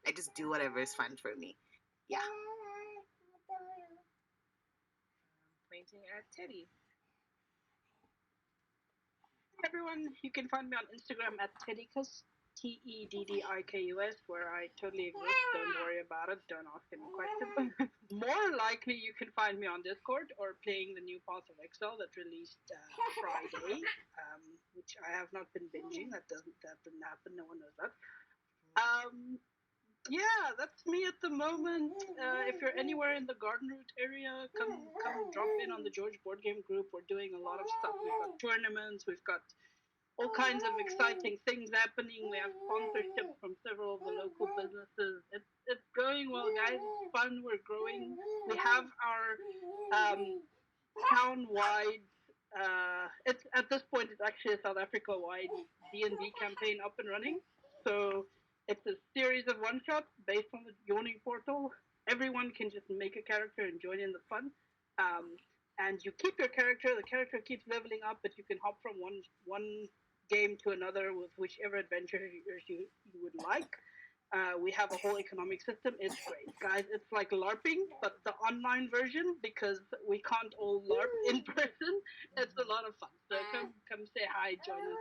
I just do whatever is fun for me. Yeah. Pointing at Teddy. Everyone, you can find me on Instagram at Teddykus, TEDDIKUS, where I totally exist. Don't worry about it. Don't ask any questions. More likely, you can find me on Discord or playing the new Path of Exile that released Friday, which I have not been binging. That didn't happen. No one knows that. Yeah, that's me at the moment. If you're anywhere in the Garden Route area, come drop in on the George Board Game Group. We're doing a lot of stuff. We've got tournaments. We've got all kinds of exciting things happening. We have sponsorship from several of the local businesses. It's going well, guys. It's fun. We're growing. We have our town-wide. It's at this point, it's actually a South Africa-wide D&D campaign up and running. So it's a series of one-shots based on the Yawning Portal. Everyone can just make a character and join in the fun. And you keep your character. The character keeps leveling up, but you can hop from one game to another with whichever adventurers you would like. We have a whole economic system. It's great, guys. It's like LARPing, but the online version, because we can't all LARP in person. It's a lot of fun. So come say hi, join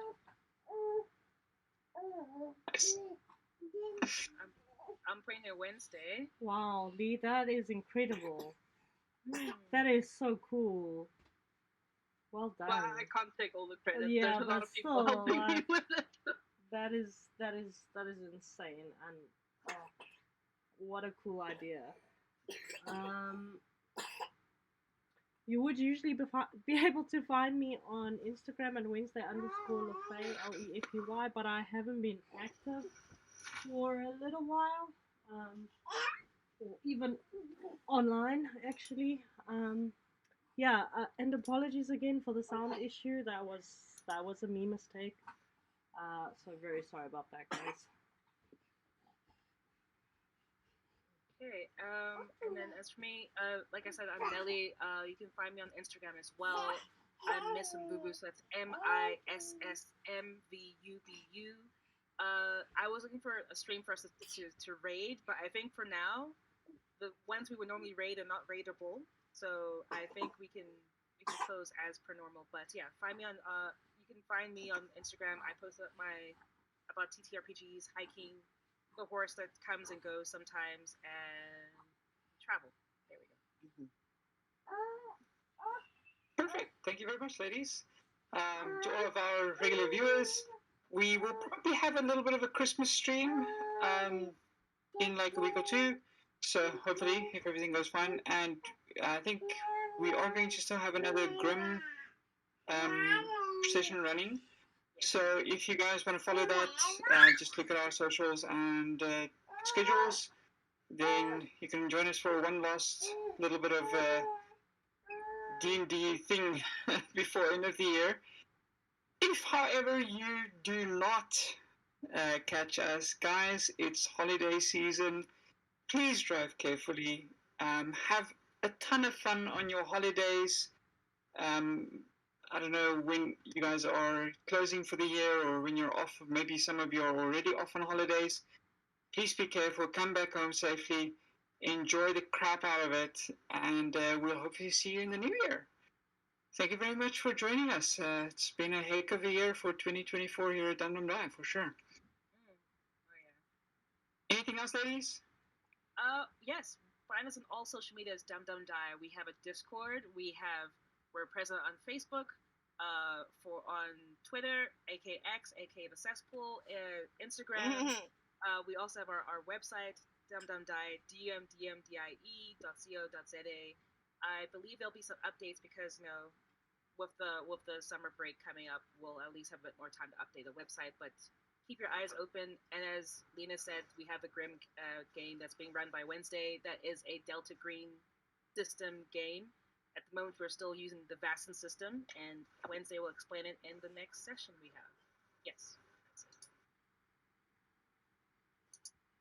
us. I'm playing it Wednesday. Wow, Lee, that is incredible. That is so cool. Well done. Well, I can't take all the credit. Yeah, There's a lot but of people still, helping me with it. That is insane, and what a cool idea. You would usually be able to find me on Instagram at Wednesday_Lefay, Lefey, but I haven't been active for a little while, or even online actually. Yeah, and apologies again for the sound issue. That was a me mistake. So very sorry about that, guys. Okay, and then as for me, like I said, I'm Nelly. You can find me on Instagram as well. I'm Miss Mvubu, so that's MISSMVUBU. I was looking for a stream for us to raid, but I think for now, the ones we would normally raid are not raidable. So I think we can close as per normal. But yeah, find me on. You can find me on Instagram. I post up about TTRPGs, hiking, the horse that comes and goes sometimes, and travel. There we go. Perfect. Thank you very much, ladies. To all of our regular viewers, we will probably have a little bit of a Christmas stream in like a week or two. So hopefully, if everything goes fine, and I think we are going to still have another Grim session running. So if you guys want to follow that, just look at our socials and schedules. Then you can join us for one last little bit of D&D thing before end of the year. If, however, you do not catch us, guys, it's holiday season. Please drive carefully. Have a ton of fun on your holidays. I don't know when you guys are closing for the year or when you're off. Maybe some of you are already off on holidays. Please be careful. Come back home safely. Enjoy the crap out of it. And we'll hopefully see you in the new year. Thank you very much for joining us. It's been a heck of a year for 2024 here at Dum Dum Die, for sure. Oh, yeah. Anything else, ladies? Yes. Find us on all social media as Dum Dum Die. We have a Discord. We're present on Facebook, on Twitter, aka X, aka the Cesspool, Instagram. We also have our website, dumdumdie, dumdmdie.co.za. I believe there'll be some updates because with the summer break coming up, we'll at least have a bit more time to update the website. But keep your eyes open. And as Lena said, we have the Grim game that's being run by Wednesday. That is a Delta Green system game. At the moment, we're still using the Vasson system, and Wednesday will explain it in the next session we have. Yes. That's it.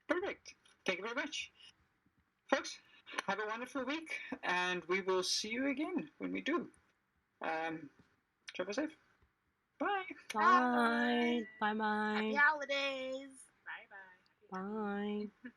Perfect. Thank you very much. Folks, have a wonderful week, and we will see you again when we do. Travel safe. Bye. Bye. Bye. Happy Bye. holidays. Bye bye. Bye.